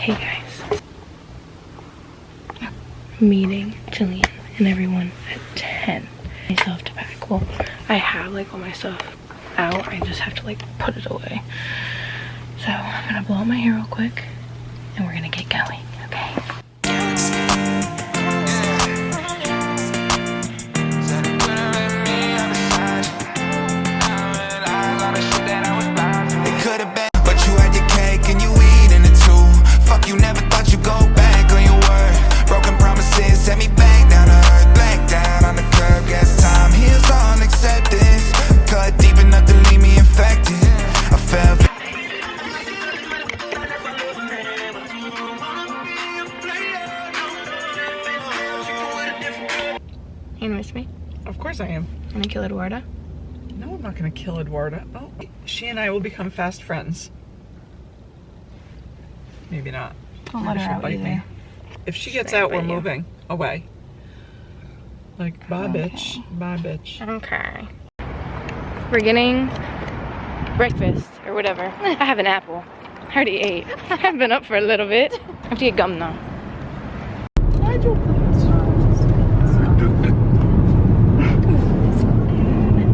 Hey guys. Meeting Jillian and everyone at 10. I still have to pack. Well, I have like all my stuff out. I just have to like put it away. So I'm gonna blow out my hair real quick and we're gonna get going, okay? You miss me? Of course I am. Gonna kill Eduarda? No, I'm not gonna kill Eduarda. Oh, she and I will become fast friends. Maybe not. Don't let Maybe her she'll out bite either. me. If she gets She's out, gonna we're bite you. moving away. Like, bye, Okay. bitch. Bye, bitch. Okay. We're getting breakfast or whatever. I have an apple. I already ate. I've been up for a little bit. I have to get gum now.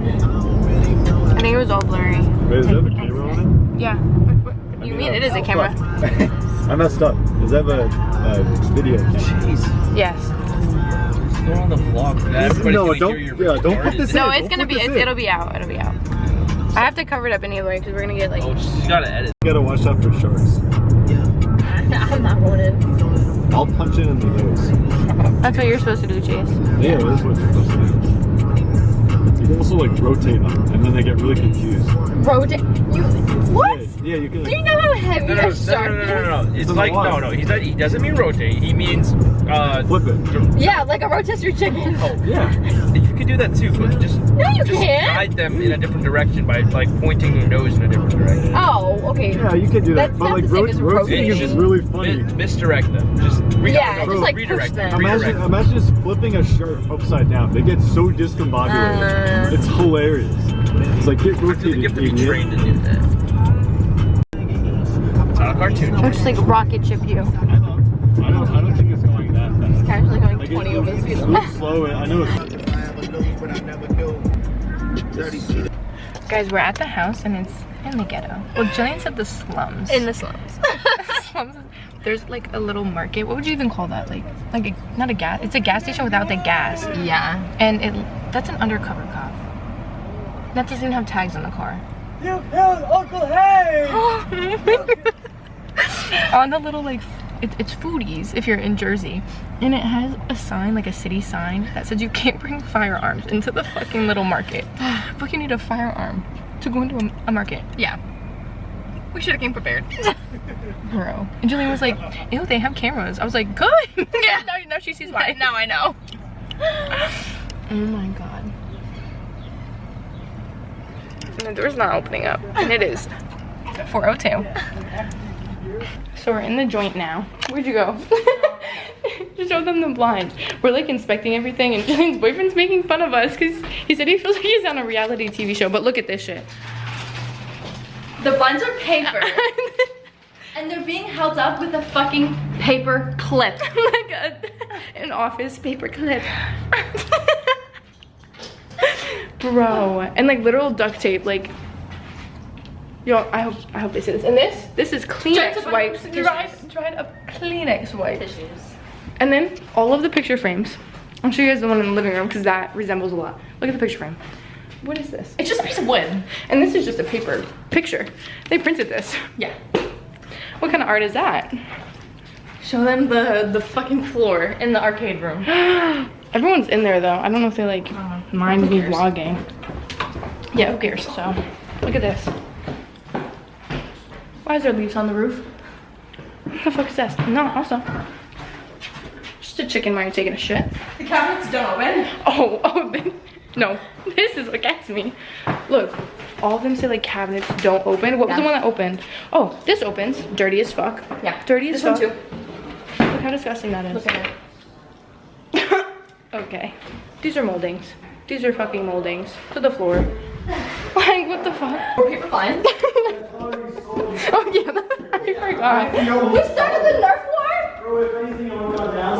I think it was all blurry. Wait, is that a camera on Yeah. What do you mean? It is a camera. it? I messed up. Does that have a video camera? Jeez. Yes. Go on the vlog. Everybody's No, gonna don't- hear your yeah, don't put retarded- this No, in. it's Don't gonna put be. this in. It'll be out. It'll be out. I have to cover it up anyway because we're gonna get like. Oh, she's gotta edit. You gotta watch out for sharks. I'm not wanted. I'll punch it in the nose. That's what you're supposed to do, Chase. Yeah, that's what you're supposed to do. You can also like rotate them, and then they get really confused. Rotate. You what? Yeah, you can. Do you know how heavy a shark is? No. It's in the like, water. no. He doesn't mean rotate. He means, Flip it. Yeah, like a rotisserie chicken. Oh, Yeah. you could do that too, but just you just can't. guide them in a different direction by like pointing your nose in a different direction. Oh, okay. Yeah, you can do that. That's But not like the same as rotating rotating. is really funny. Misdirect them. Just Yeah, just, like, redirect push them. them. Redirect them. Imagine just flipping a shark upside down. They get so discombobulated. It's hilarious. It's like, get You rotated, have to be idiot. trained to do that. It's not a cartoon. I'll just like rocket ship you. I don't think it's going that fast. Casually going Like 20 over the speed it limit. looks slow. I know it's. Guys, we're at the house and it's in the ghetto. Well, Jillian said the slums. In the slums. Slums. There's like a little market. What would you even call that? Like not a gas. It's a gas station without the gas. Yeah. And that's an undercover cop. That doesn't even have tags on the car. You killed Uncle Hay! On the little like, it's Foodies if you're in Jersey. And it has a sign, like a city sign, that says you can't bring firearms into the fucking little market. But you need a firearm to go into a market. Yeah. We should have came prepared. Bro. And Jillian was like, ew, they have cameras. I was like, good. Yeah. now she sees why. Now I know. Oh my god. And the door's not opening up. And it is 4:02. So we're in the joint now. Where'd you go? Just show them the blinds. We're like inspecting everything and Jillian's boyfriend's making fun of us because he said he feels like he's on a reality TV show. But look at this shit. The blinds are paper. And they're being held up with a fucking paper clip. Like an office paper clip. Bro, and like literal duct tape, like, yo, I hope they see this. And this is Kleenex wipes. Dried up Kleenex wipes. Tissues. And then all of the picture frames. I'll show you guys the one in the living room because that resembles a lot. Look at the picture frame. What is this? It's just a piece of wood. And this is just a paper picture. They printed this. Yeah. What kind of art is that? Show them the fucking floor in the arcade room. Everyone's in there though. I don't know if they like mind me vlogging. Yeah, who cares? So, look at this. Why is there leaves on the roof? What the fuck is this? No, also. Just a chicken while you're taking a shit. The cabinets don't open. Oh, no. This is what gets me. Look, all of them say like cabinets don't open. What was the one that opened? Oh, this opens. Dirty as fuck. Yeah. Dirty as This fuck. one too. Look how disgusting that is. Look at it. Okay. These are moldings. These are fucking moldings. To the floor. Like, what the fuck? Or paper blinds. Oh, yeah. I forgot. We started the Nerf war? Bro, if anything, I would have gone down.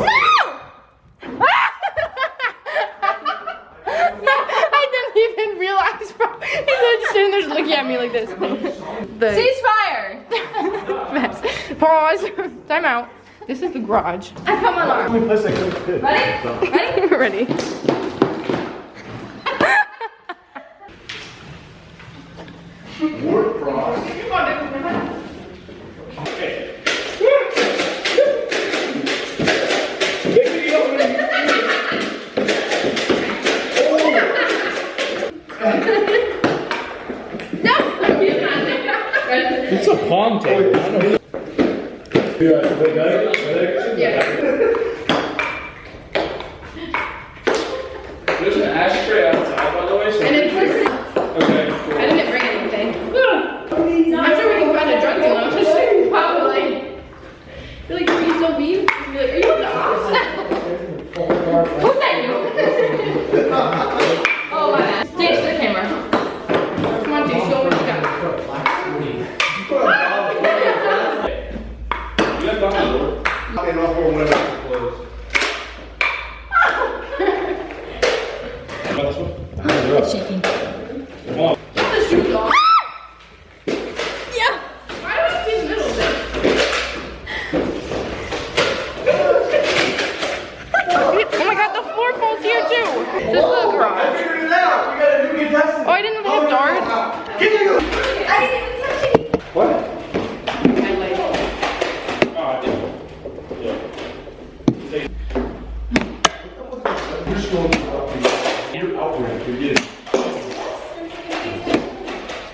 No! I didn't even realize, bro. He's just sitting there just looking at me like this. Ceasefire! Pause. Time out. This is the garage. I put my alarm. Only place I could fit. Ready? So. Ready? We're ready. Ward cross. It's a palm table. I don't know. There's an ashtray outside, by the way. So And then first, okay, I cool. didn't bring anything. I'm sure we can find a drug dealer. Probably. You're like, are you so mean? You're like, are you the ops? Who's that you? Oh my god. Take the camera. Come on, dude, show what you got. You got behind the door. It's shaking. Put the shoes on. Yeah. Why do I see the middle of it? Oh my god, the floor falls here too. This is the garage. I figured it out. We got a new contestant. Oh, I didn't know they have darts. I didn't even touch it. What? You're scrolling up. You're outraged. You're getting.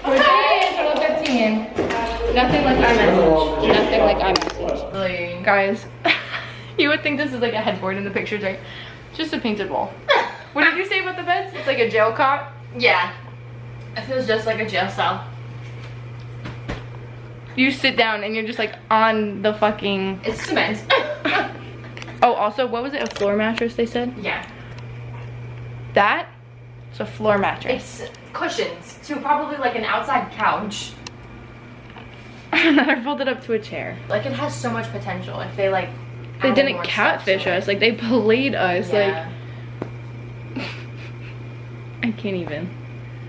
Okay, total 13. Nothing like iMessage. Nothing like iMessage. Really? Guys, you would think this is like a headboard in the pictures, right? Just a painted wall. What did you say about the beds? It's like a jail cot. Yeah. It feels just like a jail cell. You sit down and you're just like on the fucking. It's cement. Oh, also, what was it? A floor mattress? They said Yeah. that. It's a floor mattress. It's cushions to probably like an outside couch. And then I rolled it up to a chair. Like it has so much potential if they like. They added didn't more catfish stuff to us. Like they played us. Yeah. Like I can't even.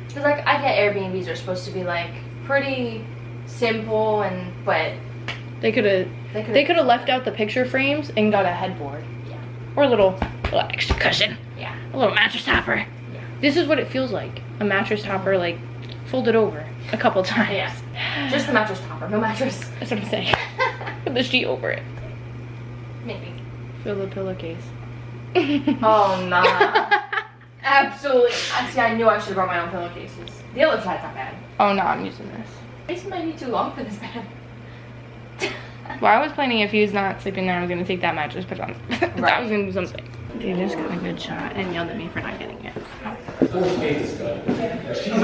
Because like I get Airbnbs are supposed to be like pretty simple but They could have left out the picture frames and got a headboard. Yeah. Or a little extra cushion. Yeah. A little mattress topper. Yeah. This is what it feels like. A mattress topper, like folded over a couple times. Yeah. Just the mattress topper, no mattress. That's what I'm saying. Put the sheet over it. Maybe. Fill the pillowcase. Oh nah. Absolutely. See, I knew I should have brought my own pillowcases. The other side's not bad. Oh no, I'm using this. This might be too long for this bed. Well, I was planning if he was not sleeping there, I was gonna take that mattress, put it on. I was gonna do something. They just got a good shot and yelled at me for not getting it. She's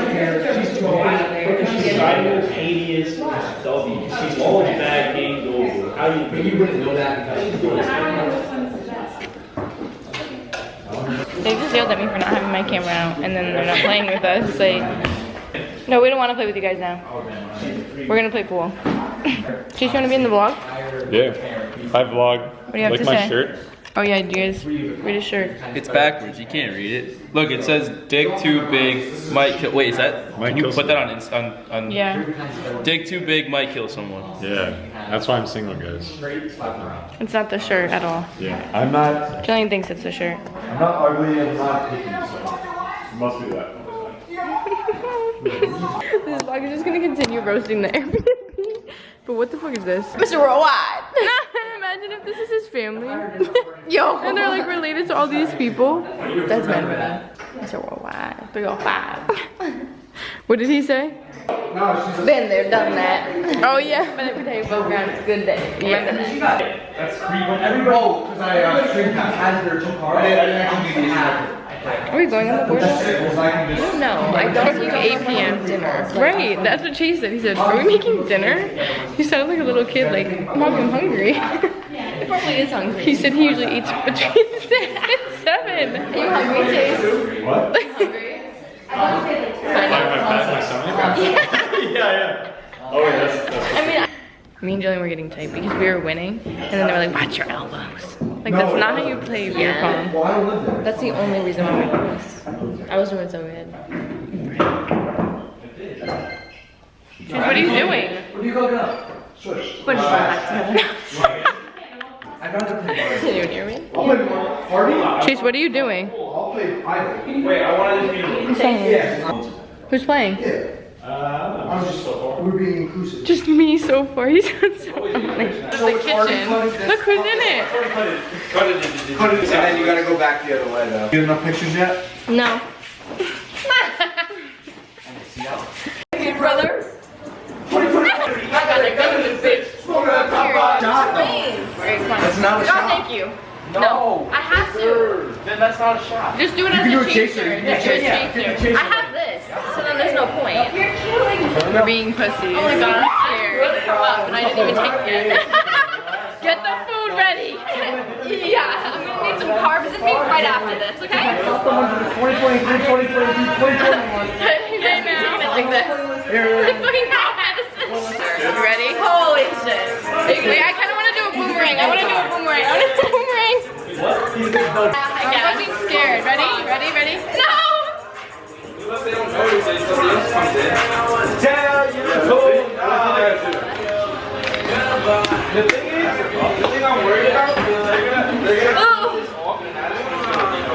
deciding what 80 is. She's always bad games over. How do you wouldn't know that because she's doing it. They just yelled at me for not having my camera out, and then they're not playing with us. Like, no, we don't want to play with you guys now. We're gonna play pool. Chase, you want to be in the vlog? Yeah. I vlog. What do you have like to my say? shirt. Oh yeah, do you guys read his shirt? It's backwards. You can't read it. Look, it says dig too big might kill. Wait, is that? Might Can you kill put that on? Yeah, Dig too big might kill someone. Yeah. That's why I'm single, guys. it's not the shirt at all. Yeah. I'm not. Jillian thinks it's the shirt. I'm not ugly and I'm not picky, so it must be that. This vlog is just gonna continue roasting the Airbnb. But what the fuck is this? Mr. Worldwide. Imagine if this is his family. Yo. And they're like related to all these people. That's meant for me. Mr. Worldwide. 305. What did he say? Been there, done that. Oh yeah. But every day above ground, it's a good day. Yeah. Are we going on the board? No, I don't Fucking 8 p.m. dinner. Right, that's what Chase said. He said, are we making dinner? He sounded like a little kid, like, Mom, I'm hungry. He probably is hungry. He said he usually eats between 6 and 7. Are you hungry, Chase? What? Hungry? My stomach? Yeah. Oh, yeah. I mean, Me and Jillian were getting tight because we were winning, and then they were like, watch your elbows. Like, that's not how you play beer pong. That's the only reason why we lost. I was doing so good. Jeez, what are you doing? What are you cooking up? Swish. What is that? I got to play Can you hear me? I'll play party. Chase, what are you doing? I'll play either. Wait, I wanted to be. I'm saying. Yeah. Who's playing? I'm just we're being inclusive. Just me so far. He's so funny. The kitchen. Look who's in it. Cut it. And then you gotta go back the other way though. You have enough pictures yet? No. Hey, brother. I got a gun in this bitch. That's not a No, shot. thank you. No, I have to. Then that's not a shot. Just do it as can a do a chaser. chaser. Just do a chaser. I have this, so then there's no point. You're killing me. We're being pussies. Oh my god, I'm scared. And I didn't even take it. Get the food ready. Yeah, I'm gonna need some carbs and meat right after this, okay? 2023, 2021. Hey now. Like this. Fucking cow medicine. You ready? Holy shit. Wait, I kind of want to do a boomerang. I want to do a boomerang. I'm fucking scared. Ready? Ready? No! Unless they don't notice it, somebody else comes in. The thing I'm worried about is they're gonna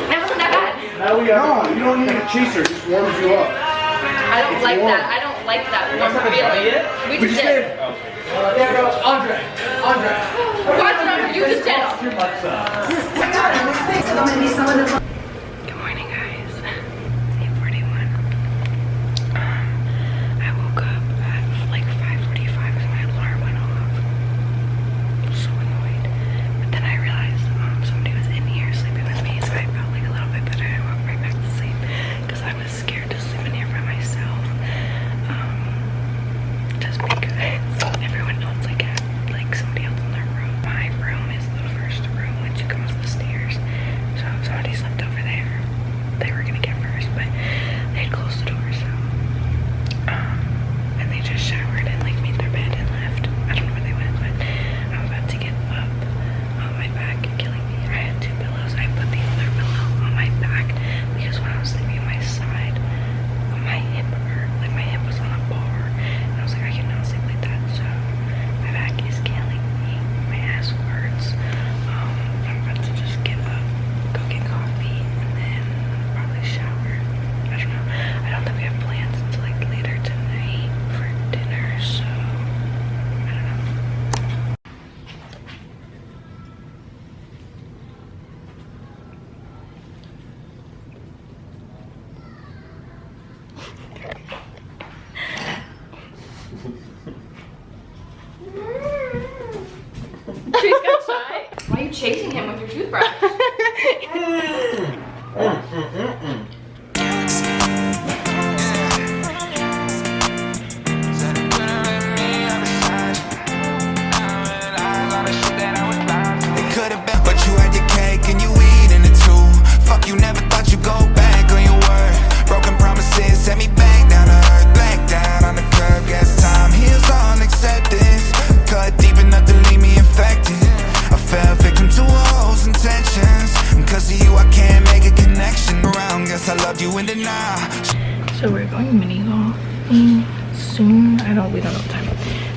That wasn't that bad. No, you don't need a chaser. It just warms you up. I don't like that. I don't like that warm feeling. We just did. There goes Andre. Watch it, you just did. Good morning, guys. 8:41. I woke up at like 5:45 because my alarm went off. So annoyed. But then I realized somebody was in here sleeping with me, so I felt like a little bit better. I went right back to sleep because I was scared to sleep in here by myself. Just because everyone else had somebody else in their room. My room is the first room when you come up the stairs. So if somebody slept over there, they were gonna get first, but they had closed the door, so and they just showered and made their bed and left. I don't know where they went, but I'm about to get up on my back, killing me. I had 2 pillows. I put the other pillow on my back because when I was sleeping on my side, my hip hurt. My hip was on a bar, and I was like, I cannot sleep like that. So my back is killing me. My ass hurts. I'm about to just get up, go get coffee, and then probably shower. I don't know. I don't think we have plans until later tonight for dinner, so I don't know. She's got shy. Why are you chasing him with your toothbrush? But you had your cake and you eating it too. Fuck, you never thought you'd go back on your word. Broken promises set me back down to earth. Black down on the curb, guess time heals all acceptance. Cut deep enough to leave me infected. I fell victim to all intentions. Cause of you I can't make a connection around. Guess I loved you in denial. So we're going mini golfing soon. We don't know what time,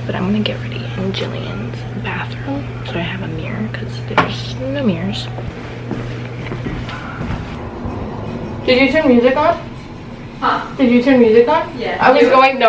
but I'm gonna get ready in Jillian's bathroom so I have a mirror because there's no mirrors. Did you turn music on? Huh? Did you turn music on? Yeah. I was going to.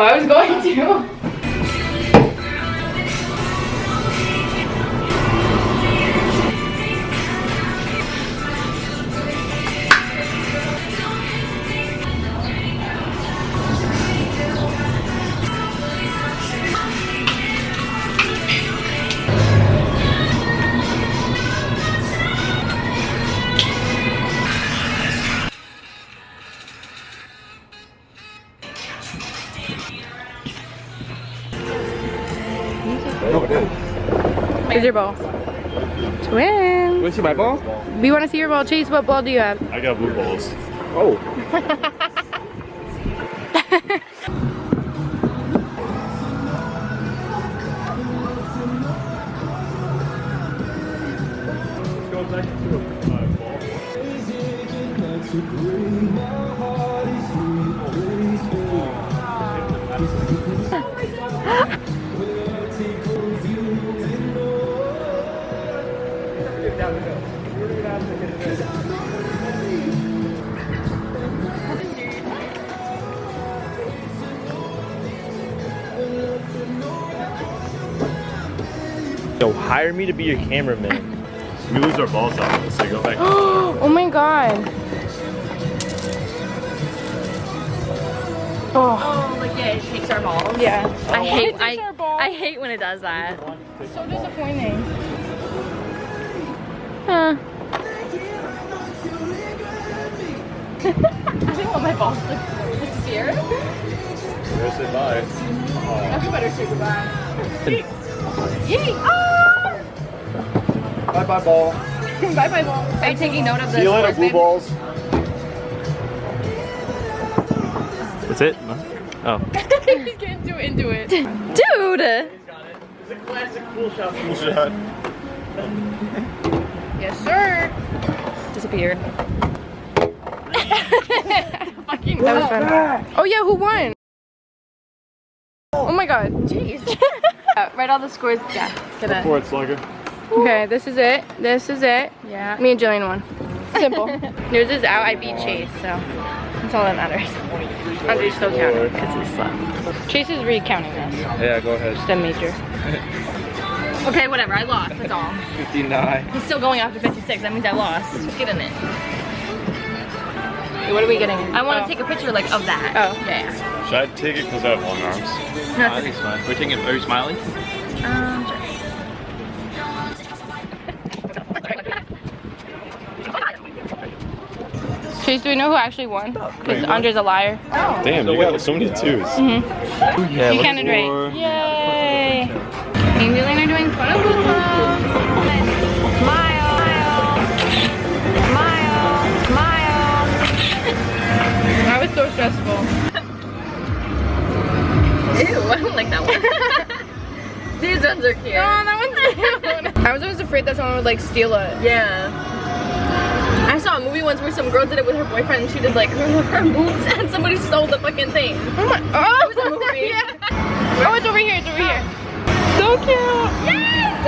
Here's your ball. Twin. Want to see my ball? We want to see your ball. Chase, what ball do you have? I got blue balls. Oh. go back to a ball. Yo, hire me to be your cameraman. We lose our balls out of this, so go back. Oh my god. Oh. Oh, like yeah, it takes our balls. Yeah. I hate when it does that. So disappointing. Huh. I think all my balls disappear. Better say bye. I better say goodbye. Yay! Bye bye ball. Bye bye ball. Are you taking note of the See you later, scores, blue babe? balls. That's it? Oh. He's getting too into it. Dude! It's a classic cool shot. Cool shot. Yes, sir. Disappeared. Fucking that was fun. Oh yeah, who won? Oh my god. Jeez. Write all the scores. Yeah. Get it. For it, slugger. Okay, this is it. This is it. Yeah. Me and Jillian won. Simple. Yours is out. I beat Chase, so that's all that matters. Andre's still counting because he's slow. Chase is recounting this. Yeah, go ahead. Just a major. Okay, whatever. I lost. That's all. 59. He's still going after 56. That means I lost. Let's just get in it. What are we getting? I want to take a picture like of that. Oh. Yeah. Should I take it because I have long arms? No, I think it's fine. We're taking it. Are you smiling? sure. Chase, do we know who actually won? Because Andre's a liar. Damn, you got so many twos. Yeah. You counted right. Yay! Me and Jillian are doing photo booth. Smile, smile, smile. That was so stressful. Ew, I don't like that one. These ones are cute. Oh, that one's cute. I was always afraid that someone would like steal it. Yeah. I saw a movie once where some girl did it with her boyfriend and she did like her boobs and somebody stole the fucking thing. Oh my! Oh, It was a movie. Yeah. Oh, it's over here. It's over here. So cute. Yes!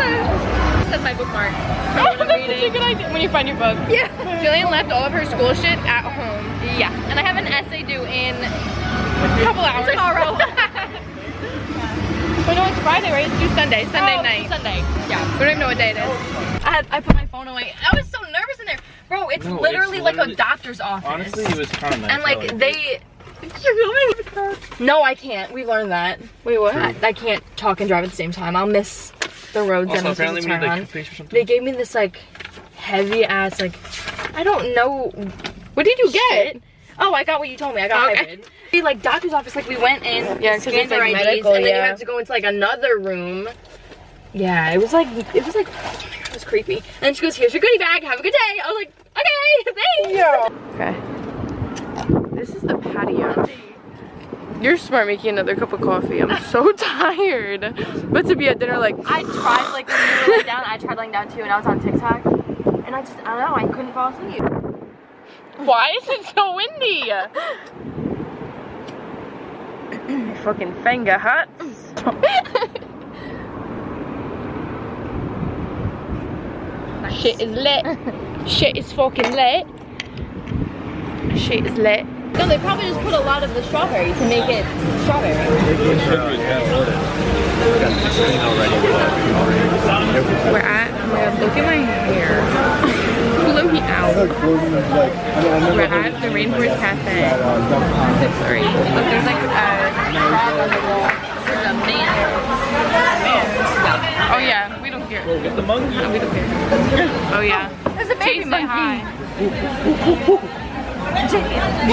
That's my bookmark. Oh, that's such a good idea. When you find your book. Yeah. Jillian left all of her school shit at home. Yeah. And I have an essay due in A couple hours. tomorrow. Oh no, it's Friday, right? It's due Sunday. Sunday night. Sunday. Yeah. We don't even know what day it is. I put my phone away. I was so nervous in there. Bro, it's No, literally it's like a literally- doctor's office. Honestly, it was kind of nice. And like they... You're filming? No, I can't. We learned that. Wait, what? I can't talk and drive at the same time. I'll miss the roads Also, and I'm apparently supposed we to need turn like on. toothpaste or something. They gave me this like heavy ass like I don't know What did you get? shit. Oh, I got what you told me. I got Okay. hybrid. The like doctor's office, like we went in, Yeah, 'cause scanned it's, like, our IDs, medical, and then you yeah. have to go into like another room. Yeah, it was like oh my god, it was creepy. And then she goes, "Here's your goodie bag. Have a good day." I was like, "Okay, thanks." Yeah. Okay. This is the patio. You're smart making another cup of coffee. I'm so tired. But to be at dinner like I tried like when you were laying down. I tried laying down too, and I was on TikTok, and I don't know. I couldn't fall asleep. why is it so windy? My fucking finger hurts. Shit is lit. Shit is fucking lit. Shit is lit. No, they probably just put a lot of the strawberry to make it strawberry. We're at, look at my hair. Blow me out. We're at the Rainforest Cafe. Sorry. Look, there's like a frog on the wall. There's a man. Oh yeah, we don't care. Get the monkey. We don't care. Oh yeah. There's a baby Chase, say monkey. hi. Do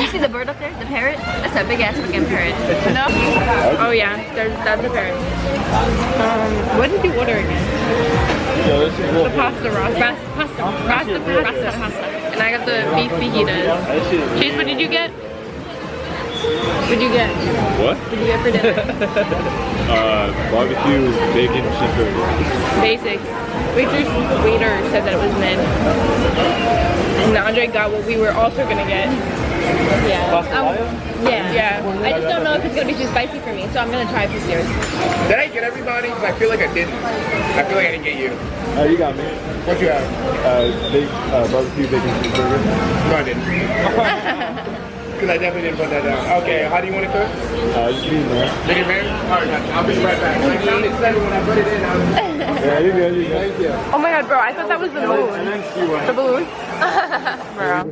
you see the bird up there? The parrot? That's a big ass fucking parrot. No? Oh yeah, that's a parrot. What did you order again? The pasta rasta. Rasta. And I got the beef fajitas. Chase, what did you get? What'd you get? What? What'd you get for dinner? Barbecue, bacon, cheeseburger. Basic. Waiter said that it was mid. And Andre got what we were also gonna get. Yeah. Yeah. Yeah. I just don't know if it's gonna be too spicy for me, so I'm gonna try it for yours. Did I get everybody? 'Cause I feel like I didn't. I feel like I didn't get you. Oh, you got me. What you have? Barbecue, bacon, cheeseburger. No, I didn't. Because I definitely didn't put that down. Okay, how do you want it cooked? Just leave it there. Medium rare? Alright, I'll be right back. I sounded seven when I put it in. Yeah, you're good, you're good. Thank you. Oh my god, bro, I thought that was the moon. The balloon? Bro.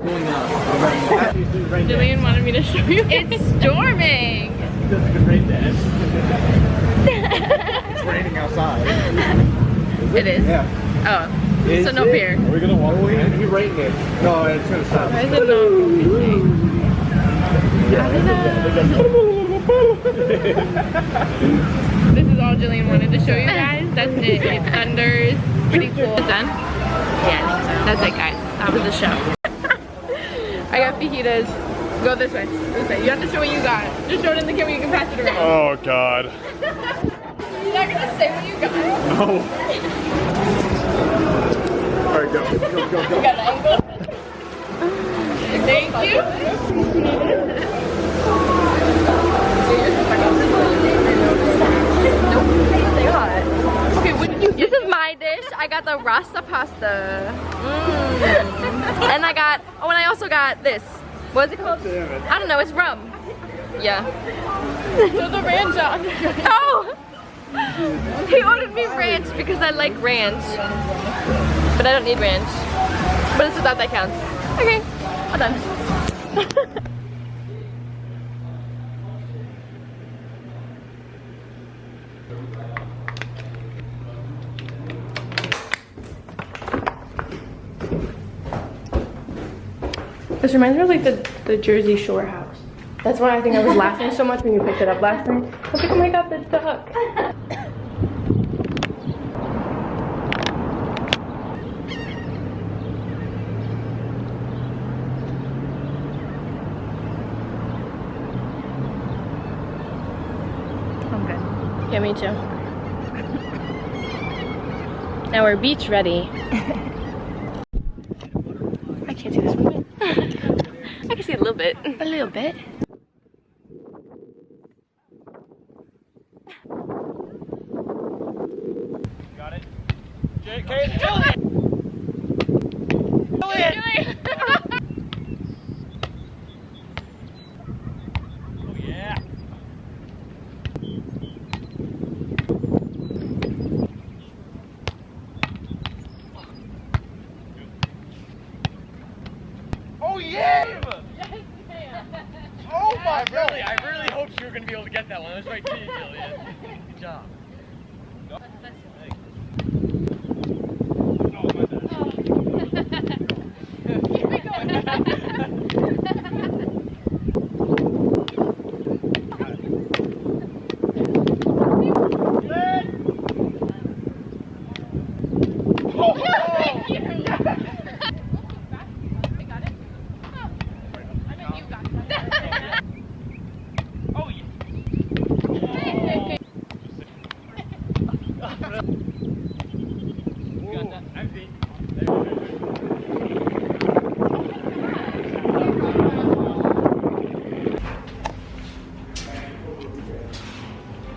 Jillian wanted me to show you. It's storming! It's raining outside. It is? Yeah. Oh. So no beer. Are we gonna walk away? You rating it. No, it's gonna stop. Why is it no This is all Jillian wanted to show you guys. That's it. It thunders. Pretty cool. It's done? Yeah, I think so. That's it, guys. That was the show. I got fajitas. Go this way. This way. You have to show what you got. Just show it in the camera. You can pass it around. Oh God. You're not gonna say what you got. No. Alright, go. Go, go, go. You got an angle. Thank you. Okay, what did you get? This is my dish. I got the rasta pasta. And I got, oh, and I also got this. What is it called? I don't know, it's rum. Yeah. So the ranch on. Oh! He ordered me ranch because I like ranch. But I don't need ranch. But it's without that counts. Okay, all done. This reminds me of like the Jersey Shore house. That's why I think I was laughing so much when you picked it up last night. I was like, oh my god, the duck. I'm good. Yeah, me too. Now we're beach ready. I can't see this one. I can see a little bit. A little bit. Got it. JK, Jillian! Jillian! Oh yeah. Oh yeah! Oh my god! I really hoped you were gonna be able to get that one. That was right to you, Jillian. Good job.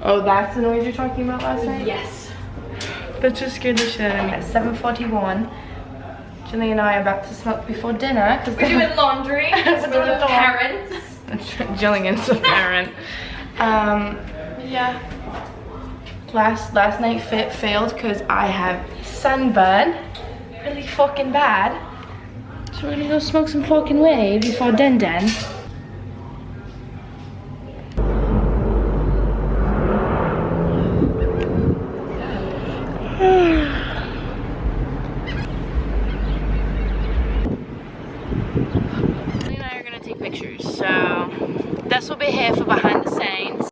Oh, that's the noise you're talking about last night? Yes. That just scared the shit out of me. At 7:41, Jillian and I are about to smoke before dinner. We're doing laundry. We're doing parents. Jillian's a parent. Yeah. Last night failed because I have sunburn. Really fucking bad. So we're gonna go smoke some fucking weed before den. And I are gonna take pictures, so this will be here for behind the scenes.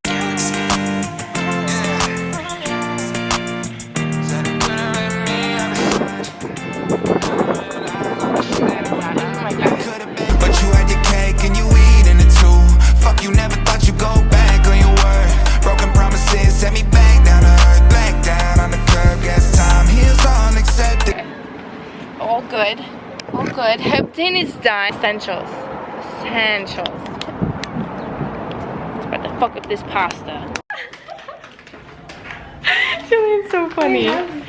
But you had your cake and you eat good. All good. Hoping is done. Essentials. Essentials. It's about to fuck up this pasta. Julian's so funny. I'm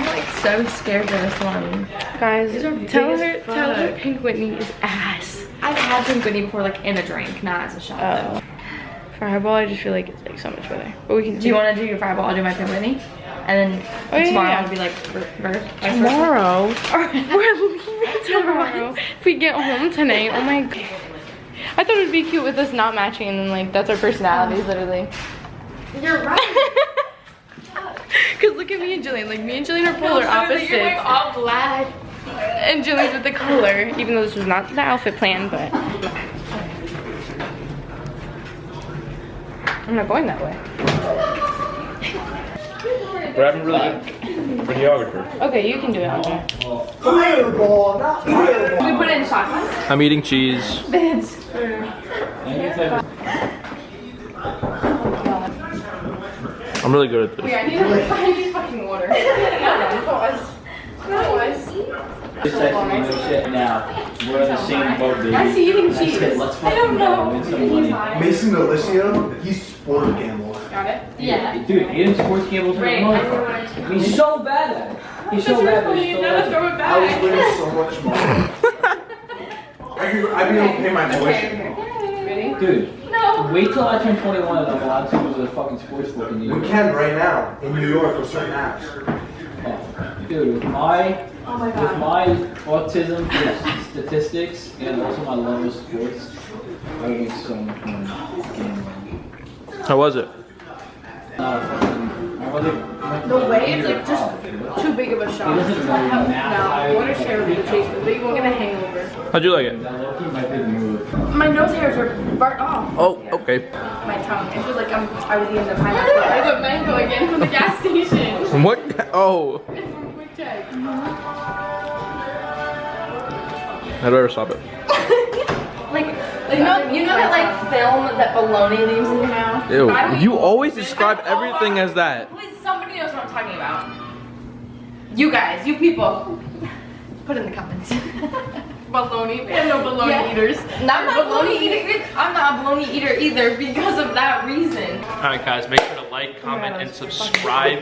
like so scared for this one. Guys, tell her Pink Whitney is ass. I've had Pink Whitney before, like in a drink, not as a shot though. Fireball, I just feel like it's like so much better. But we can. Do you want to do your Fireball? I'll do my Pink Whitney, and then tomorrow I'll be like reverse. Tomorrow? We're leaving tomorrow. If we get home tonight, oh my god. I thought it would be cute with us not matching and then like that's our personalities literally. You're right. Cause look at me and Jillian. Like me and Jillian are polar opposites. You're like all black. And Jillian's with the color, even though this was not the outfit plan, but I'm not going that way. We're having really good videographer. Okay, you can do it, Andre. Fireball, not fireball. We put it in shots. I'm eating cheese. I'm really good at this. I need fucking water. Now, we're in the same boat, baby. I see eating cheese. Let's fucking go, win some money. Mason Delicio, he's sport gambles. Got it? Yeah. Dude, Aiden sports gambles in the motherfucker. He's so bad at it. He's so bad at it. He's so bad at it. I was winning so much money. I'd be able to pay my tuition. Dude, wait till I turn 21 and I'm allowed to go to the fucking sports book in New York. We can right now in New York with certain apps. Dude, with my autism statistics and also my love of sports, I would make so much money. How was it? The way it's like just too big of a shot. No, water share with you, Chase, but you won't get a hangover. How'd you like it? My nose hairs are burnt off. Oh, okay. My tongue. It feels like I was eating the pineapple. I got mango again from the gas station. What? Oh. From Quick Check. How do I ever stop it? You know that like film that bologna leaves in your mouth? Ew. You always describe everything as that. Please, somebody knows what I'm talking about. You guys, you people. Put in the comments. Bologna. We have no bologna eaters. Not bologna eater. I'm not a bologna eater either because of that reason. Alright guys, make sure to like, comment, and subscribe.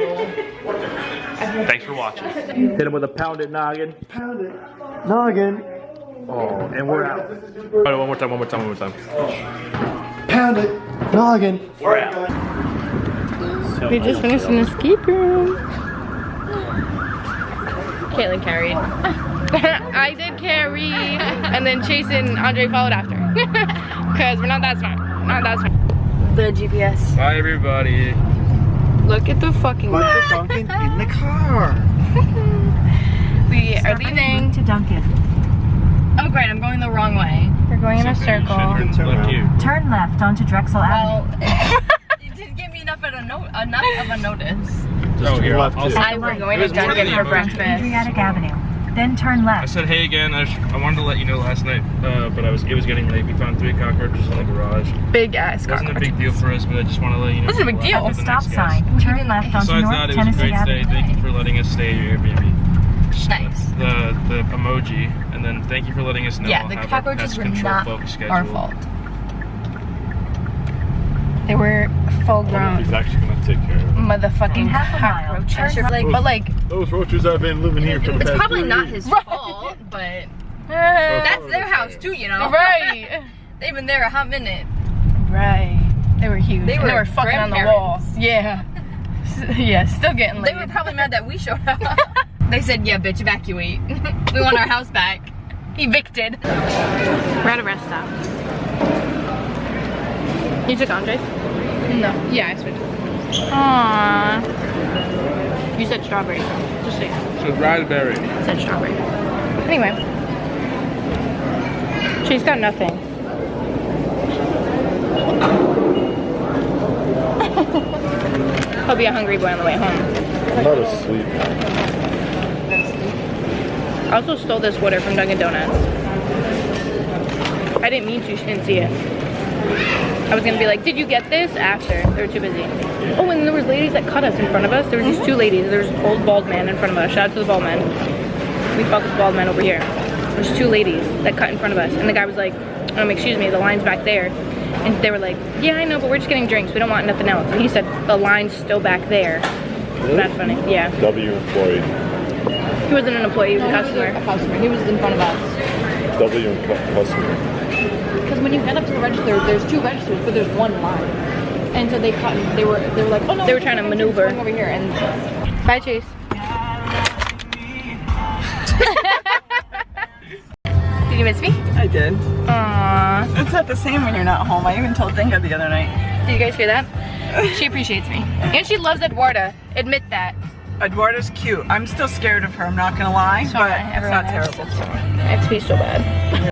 Thanks for watching. Hit him with a pounded noggin. Pound it. Noggin. Oh, and we're out. Alright, one more time. Pound it. Noggin. We're out. We just finished an escape room. Caitlin carried. I did carry, and then Chase and Andre followed after. Because we're not that smart. The GPS. Bye everybody. Look at the fucking. Put the Dunkin' in the car. We are leaving to Dunkin'. Oh great, I'm going the wrong way. We're going in a circle. Turn left onto Drexel Avenue. Well, it didn't give me enough of a notice. Oh, here, I'll We're going to Dunkin' for breakfast. Adriatic Avenue. Then turn I left. said hey again. I wanted to let you know last night, but it was getting late. We found 3 cockroaches in the garage. Big ass It wasn't a cockroach. big deal for us, but I just want to let you know. This is a big deal. At the stop sign, turn left onto Besides North that, it was a Tennessee great stay. Avenue. Thank you for letting us stay at your Airbnb. Nice. The emoji, and then thank you for letting us know. Yeah, I'll the have cockroaches pest were control not focus schedule. our fault. They were full I wonder if grown he's actually gonna take care of it. motherfucking half a mile, cockroaches. turn But like, Those roaches have been living here for the It's past probably 2 not years. his fault, but that's their house too, you know. right, They've been there a hot minute. right. They were huge. They And were fucking on the wall. Yeah, yeah. Still getting They laid. were probably mad that we showed up. They said, yeah, bitch, evacuate. We want our house back. Evicted. We're at a rest stop. You took Andre? No. Yeah, I switched. Aww. You said strawberry. Just say it. So raspberry. Said strawberry. Anyway. She's got nothing. He'll be a hungry boy on the way home. I'm not asleep. I also stole this water from Dunkin' Donuts. I didn't mean to, she didn't see it. I was gonna be like, did you get this? After. They were too busy. Oh, and there was ladies that cut us in front of us. There was these 2 ladies. There was an old bald man in front of us. Shout out to the bald man. we fought this bald man over here. There's 2 ladies that cut in front of us, and the guy was like, excuse me, the line's back there. And they were like, yeah, I know, but we're just getting drinks. We don't want nothing else. And he said, the line's still back there. Really? That's funny, yeah. W employee. He wasn't an employee, he was a customer. A customer. He was in front of us. W customer. Because when you head up to the register, there's 2 registers, but there's 1 line. And so they cut. They were like, oh no. They were trying to maneuver. Over here and. Bye, Chase. Did you miss me? I did. Aww. It's not the same when you're not home. I even told Dinga the other night. Did you guys hear that? She appreciates me. And she loves Eduarda. Admit that. Eduarda's cute. I'm still scared of her, I'm not gonna lie, but it's not terrible. I have to be so bad.